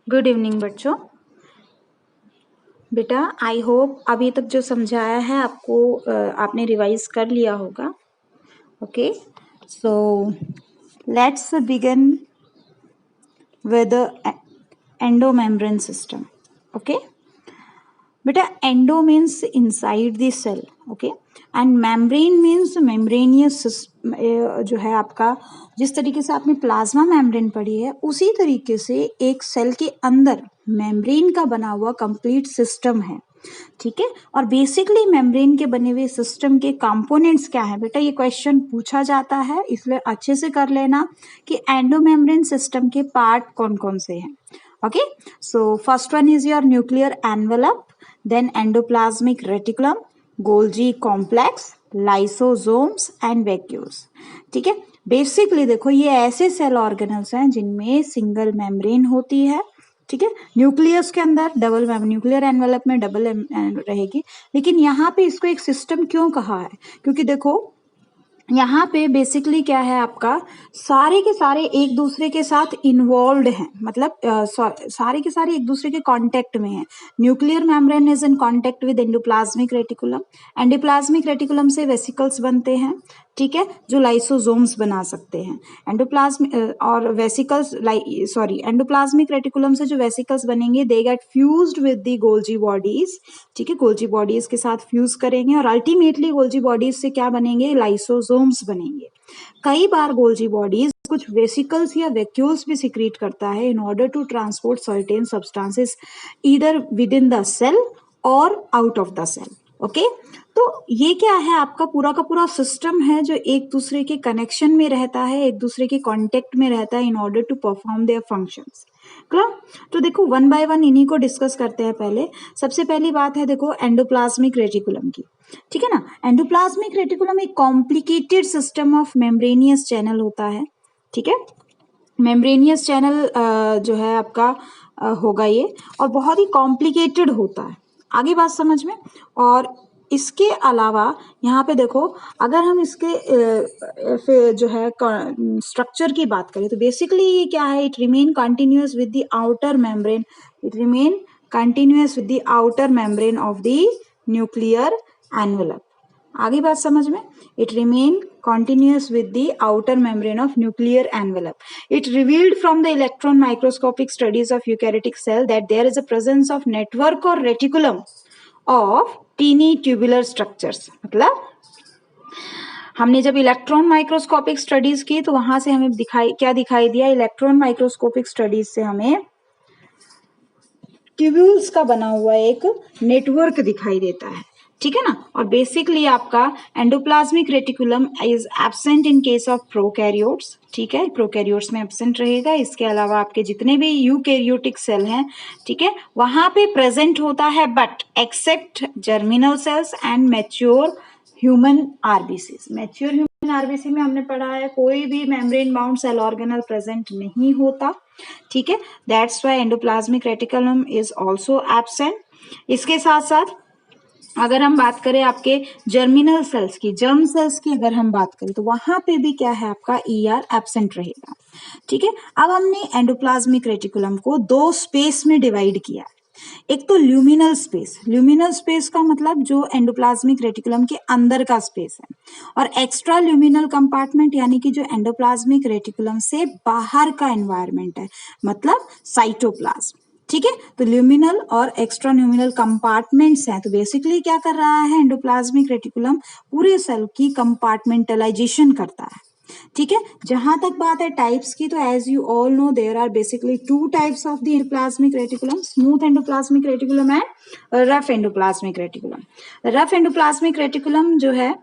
Good evening बच्चों। बेटा I hope अभी तक जो समझाया है आपको आपने रिवाइज कर लिया होगा। Okay, so let's begin with endomembrane system. Okay बेटा, endo means inside the cell, okay, and membrane means membranous जो है आपका, जिस तरीके से आपने प्लाज्मा मेम्ब्रेन पढ़ी है उसी तरीके से एक सेल के अंदर मेम्ब्रेन का बना हुआ कंप्लीट सिस्टम है। ठीक है, और बेसिकली मेम्ब्रेन के बने हुए सिस्टम के कंपोनेंट्स क्या है बेटा, ये क्वेश्चन पूछा जाता है, इसलिए अच्छे से कर लेना कि एंडोमेम्ब्रेन सिस्टम के पार्ट कौन कौन से हैं। Okay, so first one is your nuclear envelope, then endoplasmic reticulum, Golgi complex, lysosomes and vacuoles। ठीक है, बेसिकली देखो ये ऐसे सेल ऑर्गेनल्स हैं जिनमें सिंगल मेम्ब्रेन होती है। ठीक है, न्यूक्लियस के अंदर डबल न्यूक्लियर एनवेलप में डबल रहेगी, लेकिन यहाँ पे इसको एक सिस्टम क्यों कहा है, क्योंकि देखो यहाँ पे बेसिकली क्या है आपका, सारे के सारे एक दूसरे के साथ इन्वॉल्व हैं, मतलब सारे के सारे एक दूसरे के कांटेक्ट में हैं। Nuclear membrane is in contact with endoplasmic reticulum, endoplasmic reticulum से वेसिकल्स बनते हैं, ठीक है, जो लाइसोसोम्स बना सकते हैं। एंडोप्लाज्म और वेसिकल्स एंडोप्लाज्मिक रेटिकुलम से जो वेसिकल्स बनेंगे they get fused with the Golgi bodies. ठीक है, गोल्जी बॉडीज के साथ फ्यूज करेंगे और अल्टीमेटली गोल्जी बॉडीज से क्या बनेंगे, लाइसोसोम्स बनेंगे। कई बार गोल्जी बॉडीज कुछ वेसिकल्स या वैक्यूल्स भी सिक्रीट करता है in order to transport certain substances either within the cell और out of the cell. Okay, तो ये क्या है, आपका पूरा का पूरा सिस्टम है जो एक दूसरे के कनेक्शन में रहता है, एक दूसरे के कांटेक्ट में रहता है in order to perform their functions. Clear? तो देखो वन बाय वन इन्हीं को डिस्कस करते हैं। पहले सबसे पहली बात है देखो एंडोप्लाज्मिक रेटिकुलम की। ठीक है ना, एंडोप्लाज्मिक रेटिकुलम एक complicated system of membranosus channel होता है। ठीक है, मेम्ब्रेनियस चैनल जो है आपका होगा ये, और बहुत ही कॉम्प्लिकेटेड होता है। आगे बात समझ में। और इसके अलावा यहाँ पे देखो, अगर हम इसके जो है स्ट्रक्चर की बात करें तो बेसिकली ये क्या है, it remain continuous with the outer membrane, it remain continuous with the outer membrane of the nuclear envelope. आगे बात समझ में, it remain continuous with the outer membrane of nuclear envelope. It revealed from the electron microscopic studies of eukaryotic cell that there is a presence of network or reticulum of teeny tubular structures। मतलब हमने जब electron microscopic studies की तो वहां से हमें क्या दिखाई दिया, इलेक्ट्रॉन माइक्रोस्कोपिक स्टडीज से हमें ट्यूब्यूल्स का बना हुआ एक नेटवर्क दिखाई देता है। ठीक है ना, और बेसिकली आपका endoplasmic reticulum is absent in case of prokaryotes. ठीक है, प्रोकैरियोट्स में एब्सेंट रहेगा। इसके अलावा आपके जितने भी यूकैरियोटिक सेल हैं, ठीक है, वहां पे प्रेजेंट होता है, but except germinal cells and mature human RBC. Mature human RBC में हमने पढ़ा है कोई भी membrane bound cell organelle present नहीं होता। ठीक है, that's why endoplasmic reticulum is also absent. इसके साथ साथ अगर हम बात करें आपके जर्मिनल सेल्स की, जर्म सेल्स की अगर हम बात करें तो वहां पे भी क्या है आपका ईआर एब्सेंट रहेगा। ठीक है, अब हमने एंडोप्लाज्मिक रेटिकुलम को दो स्पेस में डिवाइड किया। एक तो ल्यूमिनल स्पेस, ल्यूमिनल स्पेस का मतलब जो एंडोप्लाज्मिक रेटिकुलम के अंदर का स्पेस है, और एक्स्ट्रा ल्यूमिनल कंपार्टमेंट यानी कि जो एंडोप्लाज्मिक रेटिकुलम से बाहर का एनवायरमेंट है, मतलब साइटोप्लाज्म। ठीक है, तो ल्यूमिनल और एक्स्ट्रा ल्यूमिनल कंपार्टमेंट्स हैं। तो बेसिकली क्या कर रहा है एंडोप्लाज्मिक रेटिकुलम, पूरे सेल की कंपार्टमेंटलाइजेशन करता है। ठीक है, जहां तक बात है टाइप्स की, तो as you all know there are basically two types of the endoplasmic reticulum, smooth endoplasmic reticulum and rough endoplasmic reticulum. Rough endoplasmic reticulum जो है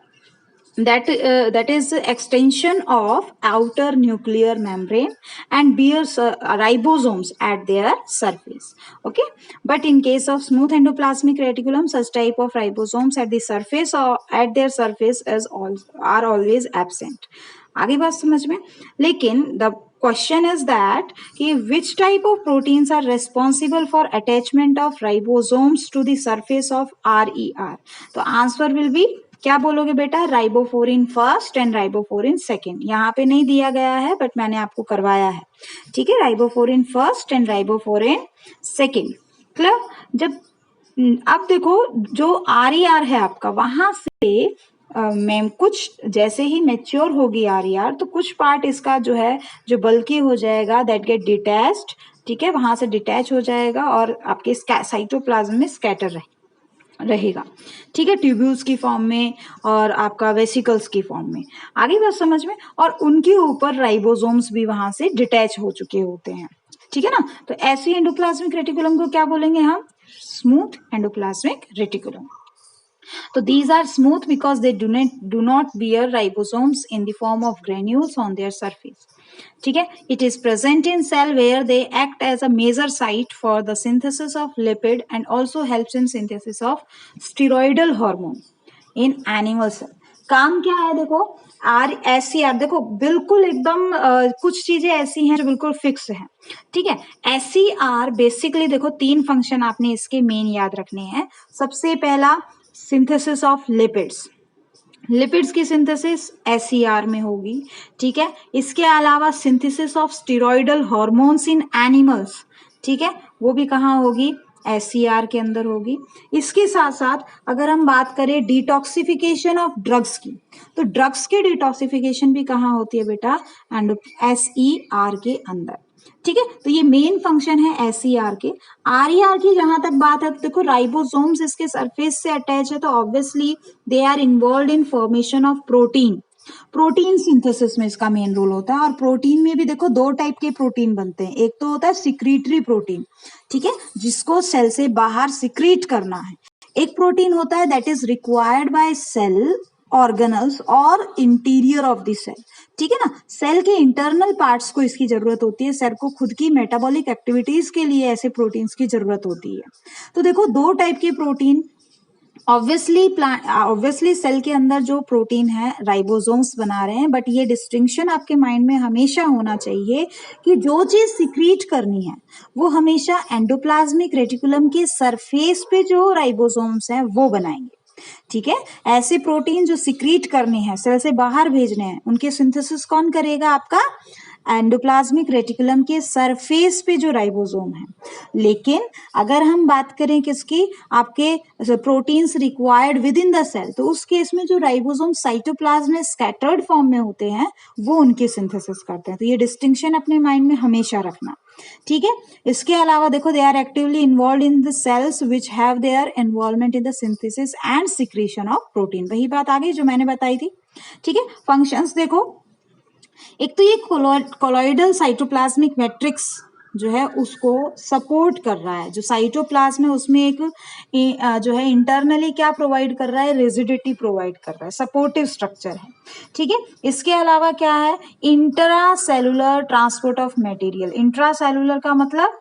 that is extension of outer nuclear membrane and bears ribosomes at their surface. Okay, but in case of smooth endoplasmic reticulum, such type of ribosomes at the surface or at their surface are always absent. आगे बात समझ में। लेकिन the question is that कि which type of proteins are responsible for attachment of ribosomes to the surface of RER? तो answer will be क्या बोलोगे बेटा? राइबोफ्लोरिन फर्स्ट एंड राइबोफ्लोरिन सेकेंड। यहाँ पे नहीं दिया गया है बट मैंने आपको करवाया है, ठीक है। राइबोफ्लोरिन फर्स्ट एंड राइबोफ्लोरिन सेकेंड। क्लियर? जब अब देखो जो RER है आपका, वहां से मैम कुछ जैसे ही मैच्योर होगी RER तो कुछ पार्ट इसका जो है जो बल्कि हो जाएगा, दैट गेट डिटैच्ड, ठीक है, वहां से डिटैच हो जाएगा और आपके साइटोप्लाज्म में स्कैटर रहेगा, ठीक है, ट्यूब्यूल्स की फॉर्म में और आपका वेसिकल्स की फॉर्म में। आगे बात समझ में? और उनके ऊपर राइबोसोम्स भी वहां से डिटैच हो चुके होते हैं, ठीक है ना। तो ऐसे एंडोप्लाज्मिक रेटिकुलम को क्या बोलेंगे हम? Smooth endoplasmic reticulum. So these are smooth because they do not bear ribosomes in the form of granules on their surface. ठीक है, it is present in cell where they act as a major site for the synthesis of lipid and also helps in synthesis of steroidal hormone in animal cell. काम क्या है देखो, SCR देखो बिल्कुल एकदम कुछ चीजें ऐसी हैं जो बिल्कुल फिक्स हैं, ठीक है। SCR बेसिकली देखो 3 फंक्शन आपने इसके मेन याद रखने हैं। सबसे पहला सिंथेसिस ऑफ लिपिड्स, लिपिड्स की सिंथेसिस SCR में होगी, ठीक है। इसके अलावा synthesis of steroidal hormones in animals, ठीक है, वो भी कहाँ होगी? SCR के अंदर होगी। इसके साथ साथ अगर हम बात करें डिटॉक्सिफिकेशन ऑफ ड्रग्स की, तो ड्रग्स की डिटॉक्सिफिकेशन भी कहाँ होती है बेटा? एंड SER के अंदर, ठीक है। तो ये मेन फंक्शन है SCR के। RER की जहां तक बात है तो देखो राइबोसोम्स इसके सरफेस से अटैच है तो obviously they are involve in formation of protein, protein synthesis में इसका मेन रोल होता है। और प्रोटीन में भी देखो 2 टाइप के प्रोटीन बनते हैं, एक तो होता है सिक्रीटरी प्रोटीन, ठीक है, जिसको सेल से बाहर सिक्रीट करना है। एक प्रोटीन होता है that is required by cell organelles और इंटीरियर ऑफ द सेल, ठीक है ना। सेल के इंटरनल पार्ट्स को इसकी जरूरत होती है, सेल को खुद की मेटाबॉलिक एक्टिविटीज के लिए ऐसे प्रोटीन्स की जरूरत होती है। तो देखो 2 टाइप के प्रोटीन, ऑब्वियसली सेल के अंदर जो प्रोटीन है राइबोसोम्स बना रहे हैं, बट ये डिस्टिंक्शन आपके माइंड में हमेशा होना चाहिए कि जो चीज सिक्रीट करनी है वो हमेशा एंडोप्लाज्मिक रेटिकुलम के सरफेस पे जो राइबोसोम्स हैं वो बनाएंगे, ठीक है। ऐसे प्रोटीन जो सिक्रीट करने हैं, सेल से बाहर भेजने हैं, उनके सिंथेसिस कौन करेगा? आपका एंडोप्लाज्मिक रेटिकुलम के सरफेस पे जो राइबोसोम है। लेकिन अगर हम बात करें किसकी, आपके proteins required within the cell, तो उस केस में जो राइबोसोम साइटोप्लाज्म में स्कैटर्ड फॉर्म में होते हैं वो उनकी सिंथेसिस करते हैं। तो ये डिस्टिंक्शन अपने माइंड में हमेशा रखना, ठीक है। इसके अलावा देखो they are actively involve in the cells which have their involvement in the synthesis and secretion of protein. वही बात आ गई जो मैंने बताई थी, ठीक है। फंक्शंस देखो, एक तो ये कोलॉइडल साइटोप्लाज्मिक मैट्रिक्स जो है उसको सपोर्ट कर रहा है, जो साइटोप्लाज्म है उसमें एक जो है इंटरनली क्या प्रोवाइड कर रहा है? रिजिडिटी प्रोवाइड कर रहा है, सपोर्टिव स्ट्रक्चर है, ठीक है। इसके अलावा क्या है? Intra cellular transport of material. Intra cellular का मतलब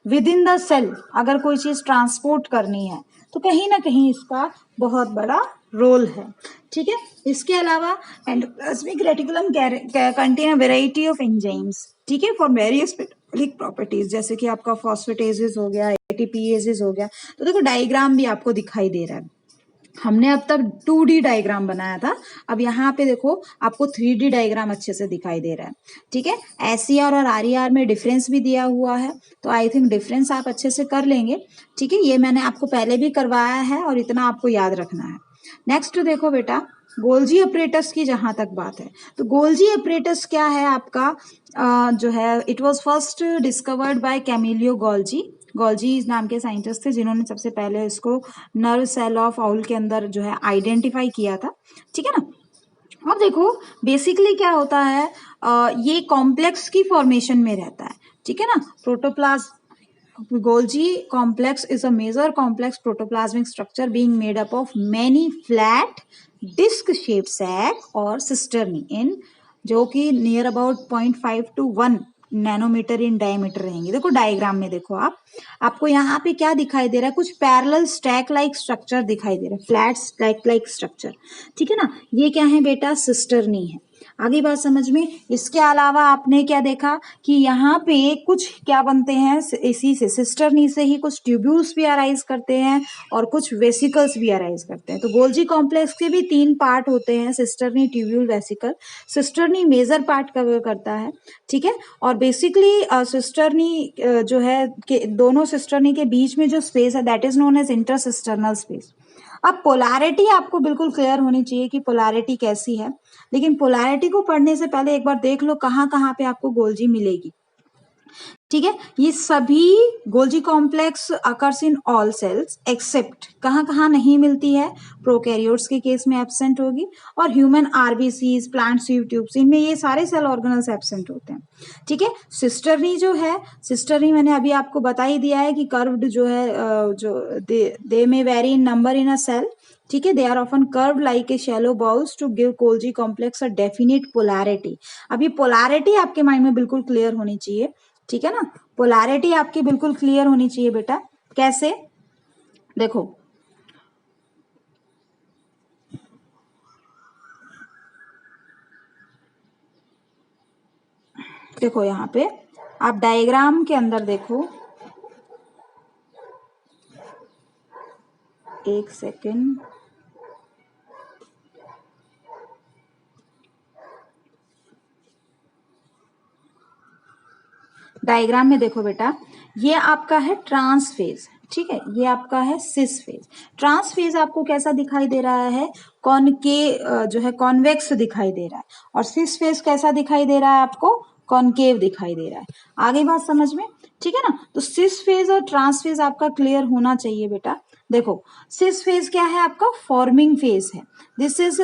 विद इन द सेल अगर कोई चीज ट्रांसपोर्ट करनी है तो कहीं ना कहीं इसका बहुत बड़ा रोल है, ठीक है। इसके अलावा endoplasmic reticulum contain a variety of enzymes, ठीक है, फॉर वेरियस मेटाबॉलिक प्रॉपर्टीज, जैसे कि आपका फॉस्फेटेजेस हो गया, एटीपीएजेस हो गया। तो देखो डायग्राम भी आपको दिखाई दे रहा है। हमने अब तक 2D डायग्राम बनाया था, अब यहाँ पे देखो आपको 3D डायग्राम अच्छे से दिखाई दे रहा है, ठीक है। SCR और RER में डिफरेंस भी दिया हुआ है, तो आई थिंक डिफरेंस आप अच्छे से कर लेंगे, ठीक है। ये मैंने आपको पहले भी करवाया है और इतना आपको याद रखना है। नेक्स्ट देखो बेटा, गोल्जी अपरेटस की जहां तक बात है तो गोल्जी अपरेटस क्या है आपका? जो है it was first discovered by Camillo Golgi. Golgi इस नाम के साइंटिस्ट थे जिन्होंने सबसे पहले इसको नर्व सेल ऑफ आउल के अंदर जो है आइडेंटिफाई किया था, ठीक है ना। अब देखो बेसिकली क्या होता है, ये कॉम्प्लेक्स की फॉर्मेशन में रहता है, ठीक है ना। Protoplasm Golgi complex is a major complex protoplasmic structure being made up of many flat disc-shaped sac or cisternae in जो कि near about 0.5 to 1 nanometer in diameter रहेंगे। देखो डायग्राम में देखो आपको यहाँ पे क्या दिखाई दे रहा है? कुछ पैरेलल स्टैक लाइक स्ट्रक्चर दिखाई दे रहा है, फ्लैट स्टैक लाइक स्ट्रक्चर, ठीक है ना। ये क्या है बेटा? सिस्टरनी है। आगे बात समझ में। इसके अलावा आपने क्या देखा कि यहाँ पे कुछ क्या बनते हैं, इसी से सिस्टर्नी से ही कुछ ट्यूब्यूल्स भी अराइज करते हैं और कुछ वेसिकल्स भी अराइज करते हैं। तो गोल्जी कॉम्प्लेक्स के भी 3 पार्ट होते हैं, cisternae, tubule, vesicle. Cisternae major part cover करता है, ठीक है। और बेसिकली सिस्टर्नी जो है कि दोनों सिस्टर्नी के बीच में जो स्पेस है that is known as intercisternal space. अब पोलैरिटी आपको बिल्कुल क्लियर होनी चाहिए कि पोलैरिटी कैसी है, लेकिन पोलैरिटी को पढ़ने से पहले एक बार देख लो कहाँ कहाँ पे आपको गोल्जी मिलेगी, ठीक है। ये सभी Golgi complex occurs in all cells except, कहाँ कहाँ नहीं मिलती है, प्रोकैरियोट्स के केस में एब्सेंट होगी, और human RBCs, plant sieve tubes, इनमें ये सारे सेल ऑर्गेनल्स एब्सेंट होते हैं, ठीक है। सिस्टर्नी जो है, सिस्टर्नी मैंने अभी आपको बता ही दिया है कि कर्व्ड जो है, जो they may vary in number in a cell, ठीक है। They are often curve like a shallow bowls to give Golgi complex a definite polarity. अब ये पोलैरिटी आपके माइंड में बिल्कुल क्लियर होनी चाहिए, ठीक है ना। पोलैरिटी आपकी बिल्कुल क्लियर होनी चाहिए बेटा। कैसे, देखो देखो यहाँ पे आप डायग्राम के अंदर देखो, एक सेकेंड, डायग्राम में देखो बेटा, ये आपका है ट्रांस फेज, ठीक है, ये आपका है सिस फेज। ट्रांस फेज आपको कैसा दिखाई दे रहा है, जो है कॉन्वेक्स दिखाई दे रहा है, और सिस फेज कैसा दिखाई दे रहा है आपको, कॉनकेव दिखाई दे रहा है। आगे बात समझ में, ठीक है ना। तो सिस फेज और ट्रांस फेज आपका क्लियर होना चाहिए बेटा। देखो सिस फेज क्या है आपका, फॉर्मिंग फेज है। दिस इज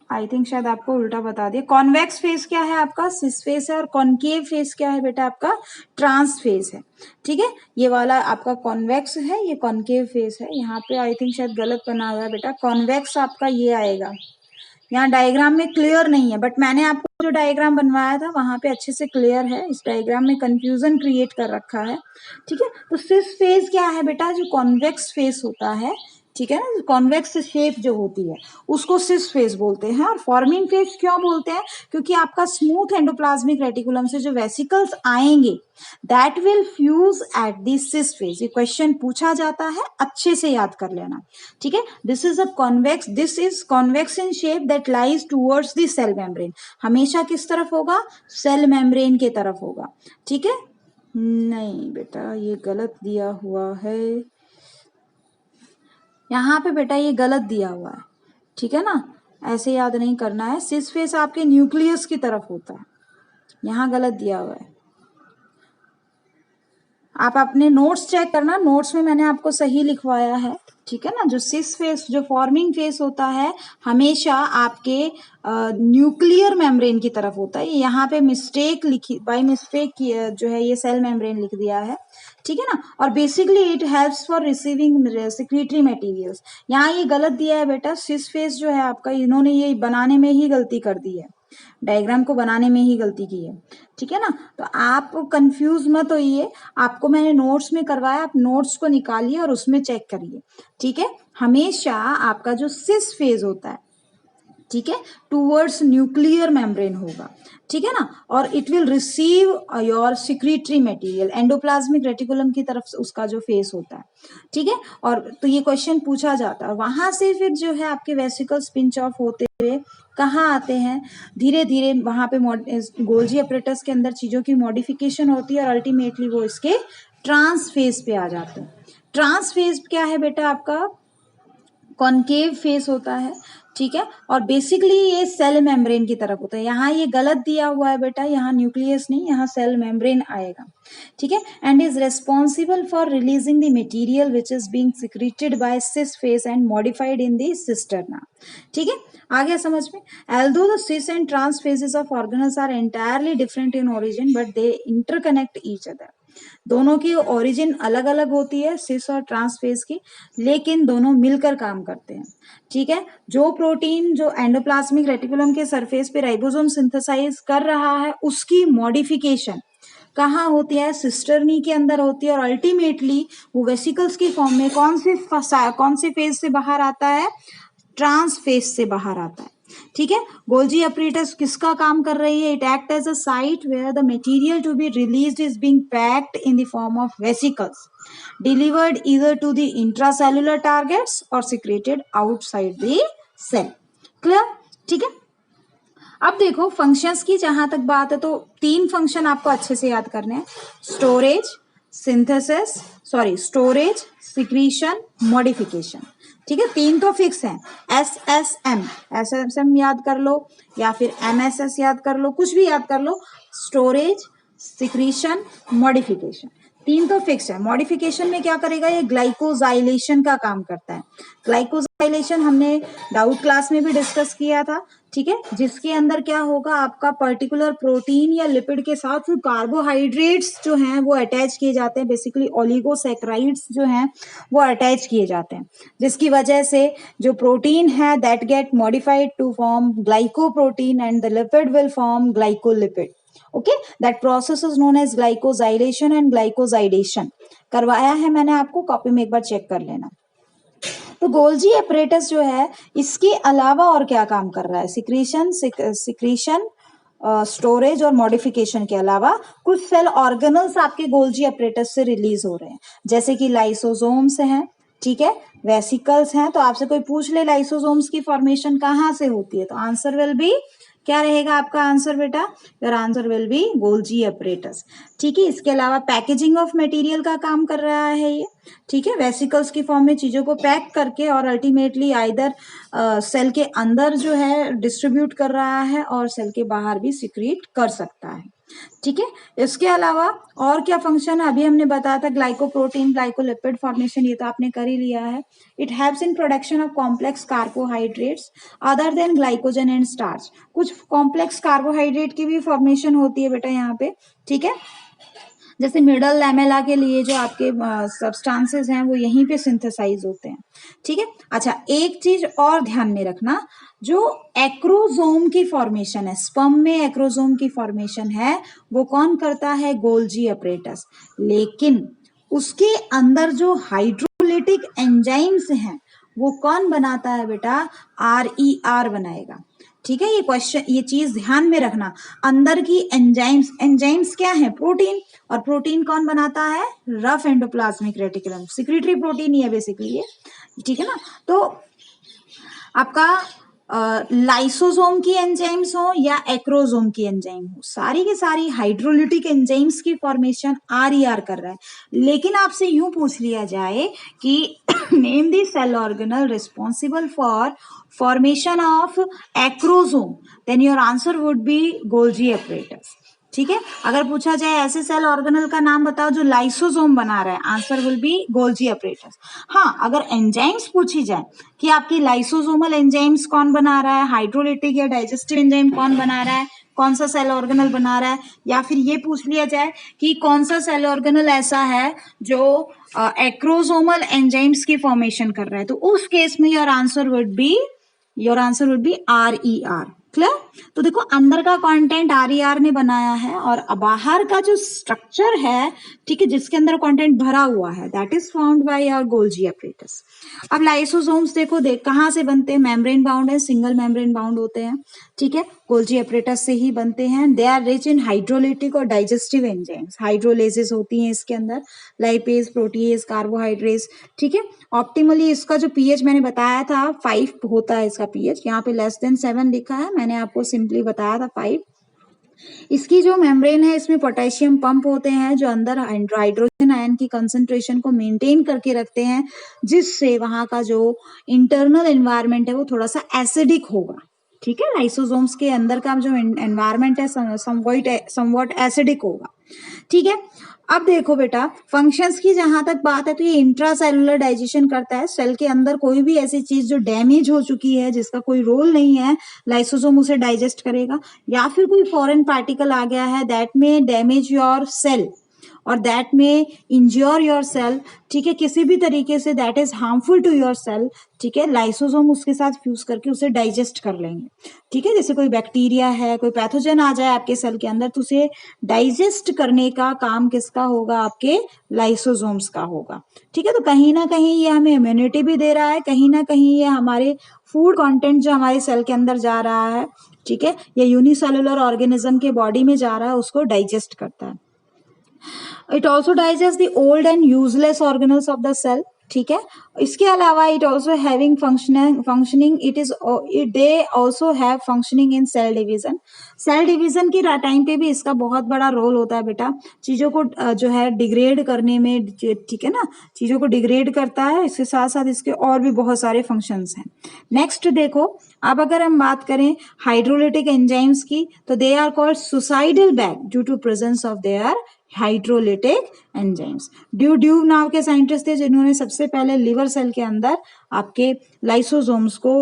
आई थिंक शायद आपको उल्टा बता दिया। कॉन्वेक्स फेस क्या है आपका, सिस फेस है, और कॉनकेव फेस क्या है बेटा आपका, ट्रांस फेस है, ठीक है। ये वाला आपका कॉन्वेक्स है, ये कॉनकेव फेस है। यहाँ पे आई थिंक शायद गलत बना हुआ है बेटा, कॉन्वेक्स आपका ये आएगा, यहाँ डायग्राम में क्लियर नहीं है, बट मैंने आपको जो डायग्राम बनवाया था वहां पे अच्छे से क्लियर है। इस डायग्राम में कंफ्यूजन क्रिएट कर रखा है, ठीक है। तो सिस फेस क्या है बेटा, जो कॉन्वेक्स फेस होता है, ठीक है ना, कॉन्वेक्स शेप जो होती है उसको सिस फेस बोलते हैं। और फॉर्मिंग फेस क्यों बोलते हैं, क्योंकि आपका स्मूथ एंडोप्लाज्मिक रेटिकुलम से जो वेसिकल्स आएंगे that will fuse at the cis face. ये क्वेश्चन पूछा जाता है, अच्छे से याद कर लेना, ठीक है। This is convex in shape that lies towards the cell membrane. हमेशा किस तरफ होगा, सेल मेम्ब्रेन के तरफ होगा, ठीक है। नहीं बेटा ये गलत दिया हुआ है, यहाँ पे बेटा ये गलत दिया हुआ है, ठीक है ना, ऐसे याद नहीं करना है। सिस फेस आपके न्यूक्लियस की तरफ होता है, यहाँ गलत दिया हुआ है। आप अपने नोट्स चेक करना, नोट्स में मैंने आपको सही लिखवाया है, ठीक है ना। जो सिस फेस, जो फॉर्मिंग फेस होता है, हमेशा आपके न्यूक्लियर मेम्ब्रेन की तरफ होता है। यहाँ पे मिस्टेक लिखी, बाय मिस्टेक जो है ये सेल मेम्ब्रेन लिख दिया है, ठीक है ना। और basically it helps for receiving secretory materials. यहाँ ये गलत दिया है बेटा, सिस फेस जो है आपका, इन्होंने ये बनाने में ही गलती कर दी है, डायग्राम को बनाने में ही गलती की है, ठीक है ना। तो आप कंफ्यूज मत होइए, आपको मैंने नोट्स में करवाया, आप नोट्स को निकालिए और उसमें चेक करिए, ठीक है। हमेशा आपका जो सिस फेज होता है, ठीक है, टूवर्ड्स न्यूक्लियर मेम्ब्रेन होगा, ठीक है ना। और it will receive your secretory material, endoplasmic reticulum की तरफ से उसका जो फेस होता है, ठीक है। और तो ये क्वेश्चन पूछा जाता है, वहां से फिर जो है आपके वेसिकल्स पिंच ऑफ होते हुए कहाँ आते हैं, धीरे धीरे वहां पे गोल्जी अपरेटस के अंदर चीजों की मॉडिफिकेशन होती है और अल्टीमेटली वो इसके ट्रांस फेज पे आ जाते हैं। ट्रांस फेज क्या है बेटा आपका, कॉनकेव फेस होता है, ठीक है। और बेसिकली ये सेल मेम्ब्रेन की तरफ होता है। यहाँ ये गलत दिया हुआ है बेटा, यहाँ न्यूक्लियस नहीं, यहाँ सेल मेम्ब्रेन आएगा, ठीक है। And is responsible for releasing the material which is being secreted by cis face and modified in the cisterna, ठीक है। आ गया समझ में। although the cis and trans phases of organelles are entirely different in origin but they interconnect each other। दोनों की origin अलग अलग होती है, सिस और ट्रांस फेज की, लेकिन दोनों मिलकर काम करते हैं, ठीक है। जो प्रोटीन जो एंडोप्लाज्मिक रेटिकुलम के सरफेस पे राइबोसोम सिंथेसाइज कर रहा है उसकी मॉडिफिकेशन कहाँ होती है, सिस्टर्नी के अंदर होती है, और अल्टीमेटली वो वेसिकल्स की फॉर्म में कौन से फेज से बाहर आता है, ट्रांस फेज से बाहर आता है, ठीक है। गोल्जी अपरेटस किसका काम कर रही है? It act as a site where the material to be released is being packed in the form of vesicles delivered either to the intracellular targets और secreted outside the cell. Clear? ठीक है। अब देखो फंक्शंस की जहां तक बात है तो 3 फंक्शन आपको अच्छे से याद करने हैं। Storage, synthesis, sorry storage, secretion, modification. ठीक है, 3 तो फिक्स हैं। एस एस एम याद कर लो या फिर MSS याद कर लो, कुछ भी याद कर लो। स्टोरेज, सिक्रीशन, मॉडिफिकेशन, 3 तो फिक्स है। मॉडिफिकेशन में क्या करेगा? ये ग्लाइकोजाइलेशन का काम करता है। ग्लाइकोजाइलेशन हमने डाउट क्लास में भी डिस्कस किया था। ठीक है, जिसके अंदर क्या होगा? आपका पर्टिकुलर प्रोटीन या लिपिड के साथ कार्बोहाइड्रेट्स जो हैं वो अटैच किए जाते हैं। बेसिकली ओलिगोसैकेराइड्स जो हैं वो अटैच किए जाते हैं, जिसकी वजह से जो प्रोटीन है that get modified to form glycoprotein and the lipid will form glycolipid. Okay, that process is known as glycosylation and glycosidation. करवाया है मैंने आपको, कॉपी में एक बार चेक कर लेना। तो गोल्जी अपरेटस जो है इसके अलावा और क्या काम कर रहा है? सिक्रीशन, स्टोरेज और मॉडिफिकेशन के अलावा कुछ सेल ऑर्गेनल्स आपके गोल्जी अपरेटस से रिलीज हो रहे हैं, जैसे कि लाइसोसोम्स हैं, ठीक है, वेसिकल्स हैं। तो आपसे कोई पूछ ले लाइसोसोम्स की फॉर्मेशन कहाँ से होती है, तो आंसर विल बी, क्या रहेगा आपका आंसर बेटा? Your answer will be Golgi apparatus. ठीक है, इसके अलावा पैकेजिंग ऑफ मटेरियल का काम कर रहा है ये। ठीक है, वेसिकल्स की फॉर्म में चीजों को पैक करके और अल्टीमेटली आइदर सेल के अंदर जो है डिस्ट्रीब्यूट कर रहा है और सेल के बाहर भी सिक्रीट कर सकता है। ठीक है, इसके अलावा और क्या फंक्शन है? अभी हमने बताया था ग्लाइकोप्रोटीन, ग्लाइकोलिपिड फॉर्मेशन, ये तो आपने कर ही लिया है। It helps in production of complex carbohydrates other than glycogen and starch. कुछ कॉम्प्लेक्स कार्बोहाइड्रेट की भी फॉर्मेशन होती है बेटा यहाँ पे। ठीक है, जैसे मिडल लैमेला के लिए जो आपके सब्सटेंसेस हैं वो यहीं पे सिंथेसाइज होते हैं। ठीक है, अच्छा एक चीज और ध्यान में रखना, जो एक्रोजोम की फॉर्मेशन है, स्पर्म में एक्रोजोम की फॉर्मेशन है, वो कौन करता है? Golgi apparatus. लेकिन उसके अंदर जो हाइड्रोलिटिक एंजाइम्स हैं वो कौन बनाता है बेटा? RER बनाएगा। ठीक है, ये क्वेश्चन, ये चीज ध्यान में रखना। अंदर की एंजाइम्स क्या है? प्रोटीन। और प्रोटीन कौन बनाता है? Rough endoplasmic reticulum, secretory protein ही है बेसिकली ये। ठीक है ना, तो आपका लाइसोसोम की एंजाइम्स हो या एक्रोसोम की एंजाइम हो, सारी की सारी हाइड्रोलिटिक एंजाइम्स की फॉर्मेशन RER कर रहा है। लेकिन आपसे यूं पूछ लिया जाए कि name the cell organelle responsible for formation of acrosome, then your answer would be Golgi apparatus. ठीक है, अगर पूछा जाए ऐसे सेल ऑर्गेनल का नाम बताओ जो लाइसोसोम बना रहा है, answer will be Golgi apparatus. हाँ, अगर एंजाइम्स पूछी जाए कि आपकी लाइसोसोमल एंजाइम्स कौन बना रहा है, हाइड्रोलिटिक या डाइजेस्टिव एंजाइम कौन बना रहा है, कौन सा सेल ऑर्गेनल बना रहा है, या फिर ये पूछ लिया जाए कि कौन सा सेल ऑर्गेनल ऐसा है जो एक्रोसोमल एंजाइम्स की फॉर्मेशन कर रहा है, तो उस केस में your answer would B RER। Clear? तो देखो अंदर का कंटेंट RER ने बनाया है और बाहर का जो स्ट्रक्चर है, ठीक है, जिसके अंदर कंटेंट भरा हुआ है, that is found by our Golgi apparatus. अब लाइसोसोम्स देखो कहाँ से बनते हैं? मेम्ब्रेन बाउंड है, सिंगल मेम्ब्रेन बाउंड होते हैं। ठीक है, गोल्जी अपरेटस से ही बनते हैं। They are rich in hydrolytic और डाइजेस्टिव एंजाइम्स, हाइड्रोलेजेस होती हैं इसके अंदर, लाइपेज, प्रोटीएज, कार्बोहाइड्रेट्स। ठीक है, ऑप्टिमली इसका जो पीएच मैंने बताया था 5 होता है इसका पीएच, यहाँ पे लेस देन 7 लिखा है, मैंने आपको सिंपली बताया था 5। इसकी जो मेम्ब्रेन है इसमें पोटेशियम पंप होते हैं जो अंदर हाइड्रोजन आयन की कंसंट्रेशन को मेंटेन करके रखते हैं, जिससे वहां का जो इंटरनल एनवायरनमेंट है वो थोड़ा सा एसिडिक होगा। ठीक है, लाइसोसोम्स के अंदर का जो एनवायरनमेंट है समवॉट एसिडिक होगा। ठीक है, अब देखो बेटा फंक्शंस की जहां तक बात है तो ये इंट्रासेलुलर डाइजेशन करता है। सेल के अंदर कोई भी ऐसी चीज जो डैमेज हो चुकी है, जिसका कोई रोल नहीं है, लाइसोसोम उसे डाइजेस्ट करेगा। या फिर कोई फॉरेन पार्टिकल आ गया है दैट में डैमेज योर सेल, और दैट में इंज्योर योर सेल, ठीक है, किसी भी तरीके से that is harmful to your cell, ठीक है, लाइसोसोम उसके साथ फ्यूज करके उसे डाइजेस्ट कर लेंगे, ठीक है। जैसे कोई बैक्टीरिया है, कोई पैथोजन आ जाए आपके सेल के अंदर, तो उसे डाइजेस्ट करने का काम किसका होगा, आपके लाइसोसोम्स का होगा, ठीक है। तो कहीं ना कहीं ये हमें इम्यूनिटी भी दे रहा है, कहीं ना कहीं ये हमारे फूड कंटेंट जो हमारे सेल के अंदर जा रहा है, ठीक है, या यूनिसेलुलर ऑर्गेनिज्म के बॉडी में जा रहा है, उसको डाइजेस्ट करता है। It also digest the old and useless organelles of the cell, ठीक है। इसके अलावा it also having functioning it is they also have functioning in cell division. Cell division के टाइम पे भी इसका बहुत बड़ा रोल होता है बेटा, चीजों को जो है डिग्रेड करने में, ठीक है ना, चीजों को डिग्रेड करता है। इसके साथ साथ इसके और भी बहुत सारे फंक्शंस हैं। नेक्स्ट देखो, अब अगर हम बात करें हाइड्रोलिटिक एंजाइम्स की, तो they are called suicidal bag due to presence of their hydrolytic enzymes. Duve नाम के साइंटिस्ट थे जिन्होंने सबसे पहले लिवर सेल के अंदर आपके लाइसोसोम्स को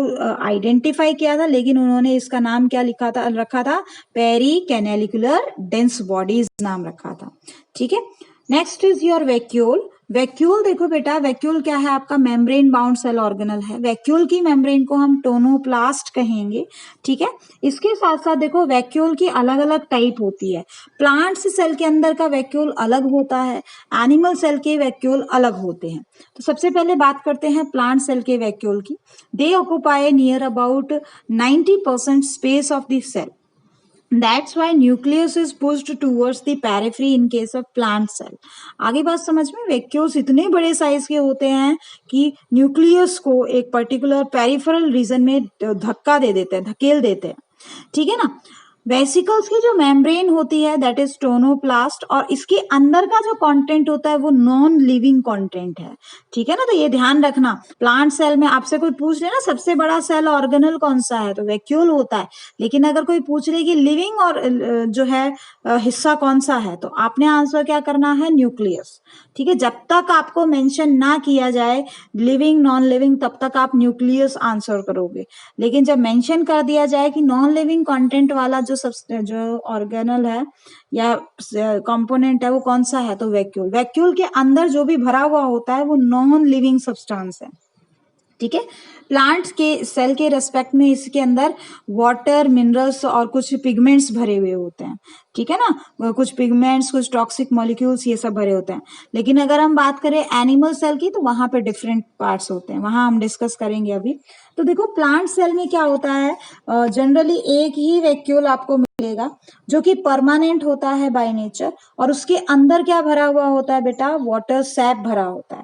आइडेंटिफाई किया था, लेकिन उन्होंने इसका नाम क्या रखा था, पेरी कैनेलिकुलर डेंस बॉडीज नाम रखा था, ठीक है। Next is your vacuole. Vacuole देखो बेटा, वैक्यूल क्या है, आपका मेम्ब्रेन बाउंड सेल ऑर्गेनल है। वैक्यूल की मेम्ब्रेन को हम टोनोप्लास्ट कहेंगे, ठीक है। इसके साथ साथ देखो वैक्यूल की अलग अलग टाइप होती है। प्लांट्स सेल के अंदर का वैक्यूल अलग होता है, एनिमल सेल के वैक्यूल अलग होते हैं। तो सबसे पहले बात करते हैं प्लांट सेल के वैक्यूल की। They occupy near about 90% space of the cell. That's why nucleus is pushed towards the periphery in case of plant cell. आगे बात समझ में, वैक्यूल्स इतने बड़े साइज के होते हैं कि न्यूक्लियस को एक पर्टिकुलर पेरिफेरल रीजन में धक्का दे देते हैं, धकेल देते हैं, ठीक है ना। वेसिकल्स की जो मेम्ब्रेन होती है दैट इज टोनोप्लास्ट, और इसके अंदर का जो कंटेंट होता है वो नॉन लिविंग कंटेंट है, ठीक है ना। तो ये ध्यान रखना, प्लांट सेल में आपसे कोई पूछ ले ना सबसे बड़ा सेल ऑर्गेनल कौन सा है, तो वैक्यूल होता है। लेकिन अगर कोई पूछ ले कि लिविंग और जो है हिस्सा कौन सा है, तो आपने आंसर क्या करना है, न्यूक्लियस, ठीक है। जब तक आपको मेंशन ना किया जाए लिविंग नॉन लिविंग, तब तक आप न्यूक्लियस आंसर करोगे। लेकिन जब मेंशन कर दिया जाए कि नॉन लिविंग कंटेंट वाला जो ऑर्गेनल है या कंपोनेंट है वो कौन सा है, तो वैक्यूल। वैक्यूल के अंदर जो भी भरा हुआ होता है वो नॉन लिविंग सब्सटेंस है, ठीक है। प्लांट्स के सेल के रेस्पेक्ट में इसके अंदर वाटर, मिनरल्स और कुछ पिगमेंट्स भरे हुए होते हैं, ठीक है ना। कुछ पिगमेंट्स, कुछ टॉक्सिक मॉलिक्यूल्स, ये सब भरे होते हैं। लेकिन अगर हम बात करें एनिमल सेल की, तो वहां पे डिफरेंट पार्ट्स होते हैं, वहां हम डिस्कस करेंगे अभी। तो देखो प्लांट सेल में क्या होता है, जनरली एक ही वैक्यूल आपको मिलेगा जो कि परमानेंट होता है बाय नेचर, और उसके अंदर क्या भरा हुआ होता है बेटा, वाटर सैप भरा होता है,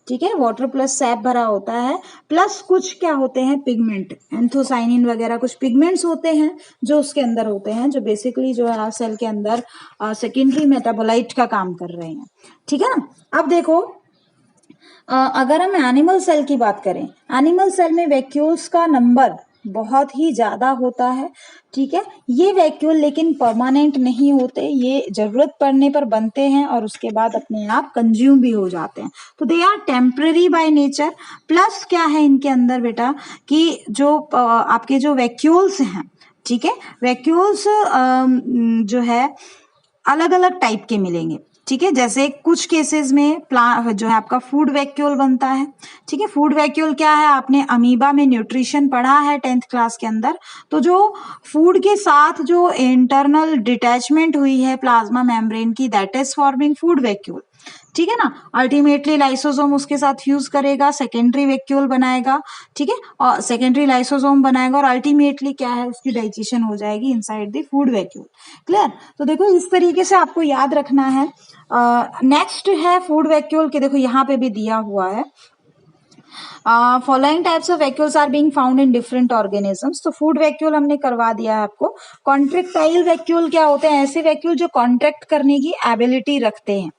ठीक है। वाटर प्लस सैप भरा होता है, प्लस कुछ क्या होते हैं, पिगमेंट, एंथोसाइनिन वगैरह कुछ पिगमेंट्स होते हैं जो उसके अंदर होते हैं, जो बेसिकली जो है सेल के अंदर सेकेंडरी मेटाबोलाइट का काम कर रहे हैं, ठीक है ना। अब देखो अगर हम एनिमल सेल की बात करें, एनिमल सेल में वैक्यूल्स का नंबर बहुत ही ज्यादा होता है, ठीक है। ये वैक्यूल लेकिन परमानेंट नहीं होते, ये जरूरत पड़ने पर बनते हैं और उसके बाद अपने आप कंज्यूम भी हो जाते हैं। तो they are temporary by nature. Plus क्या है इनके अंदर बेटा कि जो आपके जो वैक्यूल्स हैं, ठीक है, वैक्यूल्स जो है अलग अलग टाइप के मिलेंगे, ठीक है। जैसे कुछ केसेस में जो है आपका फूड वैक्यूल बनता है, ठीक है। फूड वैक्यूल क्या है, आपने अमीबा में न्यूट्रिशन पढ़ा है 10th क्लास के अंदर। तो जो फूड के साथ जो इंटरनल डिटैचमेंट हुई है प्लाज्मा मेम्ब्रेन की, that is forming food vacuole, ठीक है ना। अल्टीमेटली लाइसोसोम उसके साथ फ्यूज करेगा, सेकेंडरी वैक्यूल बनाएगा, ठीक है, और सेकेंडरी लाइसोसोम बनाएगा, और अल्टीमेटली क्या है, उसकी डाइजेशन हो जाएगी inside the food vacuole. Clear. तो देखो इस तरीके से आपको याद रखना है। नेक्स्ट है फूड वैक्यूल के, देखो यहाँ पे भी दिया हुआ है, following types of vacuoles are being found in different organisms. तो फूड वैक्यूल हमने करवा दिया है आपको। कॉन्ट्रेक्टाइल वैक्यूल क्या होते हैं, ऐसे वैक्यूल जो कॉन्ट्रैक्ट करने की एबिलिटी रखते हैं।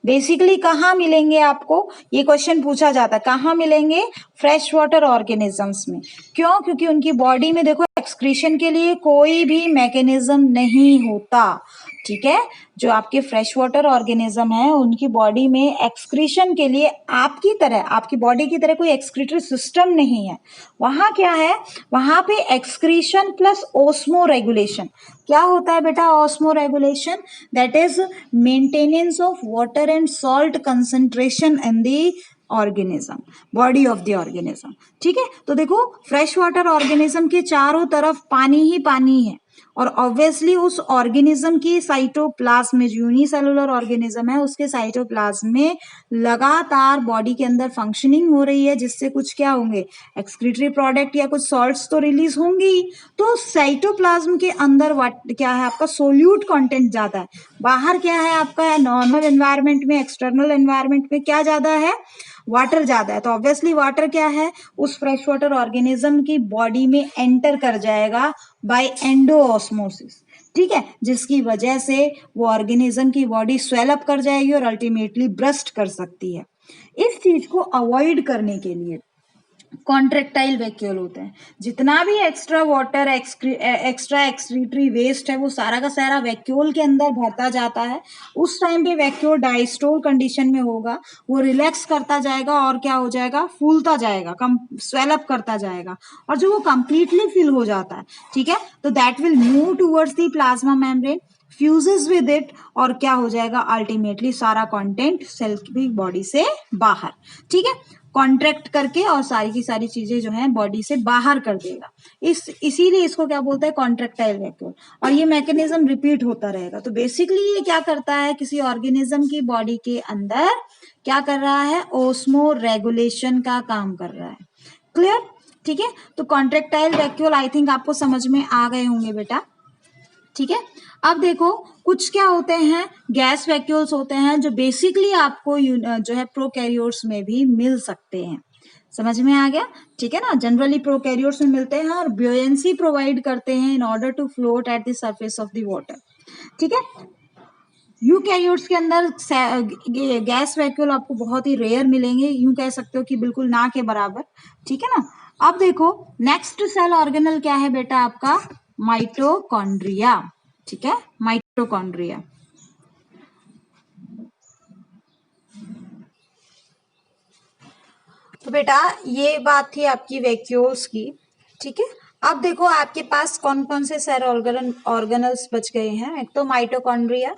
बेसिकली कहाँ मिलेंगे आपको, ये क्वेश्चन पूछा जाता है, कहाँ मिलेंगे, फ्रेश वाटर ऑर्गेनिजम्स में। क्यों, क्योंकि उनकी बॉडी में देखो एक्सक्रीशन के लिए कोई भी मैकेनिज्म नहीं होता, ठीक है। जो आपके फ्रेश वाटर ऑर्गेनिज्म है उनकी बॉडी में एक्सक्रीशन के लिए आपकी बॉडी की तरह कोई कोई एक्सक्रीटरी सिस्टम नहीं है, वहां क्या है, वहां पे एक्सक्रीशन प्लस ओस्मो रेगुलेशन। क्या होता है बेटा osmo regulation? That is maintenance of water and salt concentration in the organism, body of the organism. ठीक है, तो देखो फ्रेश वाटर ऑर्गेनिज्म के चारों तरफ पानी ही पानी है, और ऑब्वियसली उस ऑर्गेनिज्म की साइटोप्लाज्म में, यूनिसेलुलर ऑर्गेनिज्म है, उसके साइटोप्लाज्म में लगातार बॉडी के अंदर फंक्शनिंग हो रही है, जिससे कुछ क्या होंगे, एक्सक्रीटरी प्रोडक्ट या कुछ सॉल्ट्स तो रिलीज होंगी ही। तो साइटोप्लाज्म के अंदर क्या है आपका, सोल्यूट कंटेंट ज्यादा है। बाहर क्या है आपका, नॉर्मल एनवायरनमेंट में, एक्सटर्नल एनवायरनमेंट में क्या ज्यादा है, वाटर ज्यादा है। तो ऑब्वियसली वाटर क्या है, उस फ्रेश वाटर ऑर्गेनिज्म की बॉडी में एंटर कर जाएगा बाय एंडोऑस्मोसिस। ठीक है, जिसकी वजह से वो ऑर्गेनिज्म की बॉडी स्वेल अप कर जाएगी और अल्टीमेटली ब्रस्ट कर सकती है। इस चीज को अवॉइड करने के लिए कॉन्ट्रेक्टाइल वैक्यूल होते हैं। जितना भी extra water, extra excretory waste है, वो सारा का सारा वैक्यूल के अंदर भरता जाता है। उस टाइम पे वैक्यूल डायस्टोल कंडीशन में होगा, वो रिलैक्स करता जाएगा और क्या हो जाएगा, फूलता जाएगा, स्वेल अप करता जाएगा, और जो वो कंप्लीटली फिल हो जाता है, ठीक है, तो that will move towards the plasma membrane, fuses with it, और क्या हो जाएगा, अल्टीमेटली सारा कंटेंट सेल की बॉडी से बाहर, ठीक है, कॉन्ट्रैक्ट करके और सारी की सारी चीजें जो है बॉडी से बाहर कर देगा। इसीलिए इसको क्या बोलते हैं, कॉन्ट्रैक्टाइल वैक्यूल। और ये मैकेनिज्म रिपीट होता रहेगा। तो बेसिकली ये क्या करता है, किसी ऑर्गेनिज्म की बॉडी के अंदर क्या कर रहा है, ओस्मो रेगुलेशन का काम कर रहा है। क्लियर? ठीक है, तो कॉन्ट्रैक्टाइल वैक्यूल आई थिंक आपको समझ में आ गए होंगे बेटा। ठीक है, अब देखो कुछ क्या होते हैं, गैस वैक्यूल्स होते हैं, जो बेसिकली आपको जो है प्रोकैरियोट्स में भी मिल सकते हैं। समझ में आ गया? ठीक है ना, जनरली प्रोकैरियोट्स में मिलते हैं और ब्यूएंसी प्रोवाइड करते हैं in order to float at the surface of the water. ठीक है, यूकैरियोट्स के अंदर गैस वैक्यूल आपको बहुत ही रेयर मिलेंगे, यूं कह सकते हो कि बिल्कुल ना के बराबर। ठीक है ना, अब देखो नेक्स्ट सेल ऑर्गेनल क्या है बेटा आपका, माइटोकॉन्ड्रिया। ठीक है, माइटोकॉन्ड्रिया। तो बेटा ये बात थी आपकी वैक्यूल्स की। ठीक है, अब देखो आपके पास कौन कौन से सेल ऑर्गेनल्स बच गए हैं। एक तो माइटोकॉन्ड्रिया,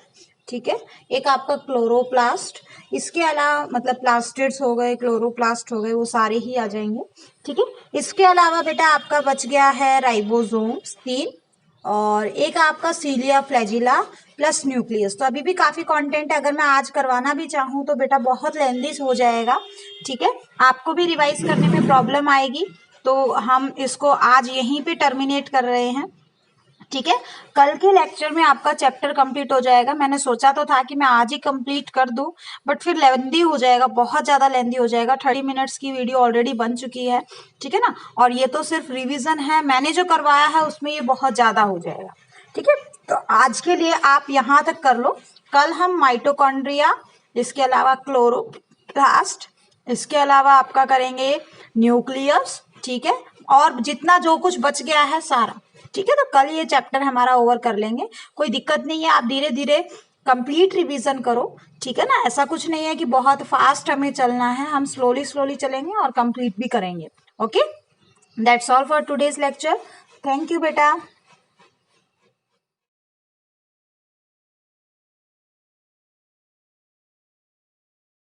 ठीक है, एक आपका क्लोरोप्लास्ट, इसके अलावा मतलब प्लास्टिड्स हो गए, क्लोरोप्लास्ट हो गए, वो सारे ही आ जाएंगे। ठीक है, इसके अलावा बेटा आपका बच गया है राइबोसोम्स 3, और एक आपका सीलिया फ्लैजिला प्लस न्यूक्लियस। तो अभी भी काफी कंटेंट है, अगर मैं आज करवाना भी चाहूँ तो बेटा बहुत लेंदी हो जाएगा। ठीक है, आपको भी रिवाइज करने में प्रॉब्लम आएगी, तो हम इसको आज यहीं पे टर्मिनेट कर रहे हैं। ठीक है, कल के लेक्चर में आपका चैप्टर कंप्लीट हो जाएगा। मैंने सोचा तो था कि मैं आज ही कंप्लीट कर दूं, बट फिर लेंदी हो जाएगा, बहुत ज्यादा लेंदी हो जाएगा। 30 मिनट्स की वीडियो ऑलरेडी बन चुकी है। ठीक है ना, और ये तो सिर्फ रिवीजन है, मैंने जो करवाया है उसमें ये बहुत ज्यादा हो जाएगा। ठीक है, तो आज के लिए आप यहाँ तक कर लो। कल हम माइटोकॉन्ड्रिया, इसके अलावा क्लोरोप्लास्ट, इसके अलावा आपका करेंगे न्यूक्लियस। ठीक है, और जितना जो कुछ बच गया है सारा। ठीक है, तो कल ये चैप्टर हमारा ओवर कर लेंगे, कोई दिक्कत नहीं है। आप धीरे धीरे कंप्लीट रिवीजन करो। ठीक है ना, ऐसा कुछ नहीं है कि बहुत फास्ट हमें चलना है, हम स्लोली स्लोली चलेंगे और कंप्लीट भी करेंगे। Okay, that's all for today's lecture. Thank you बेटा।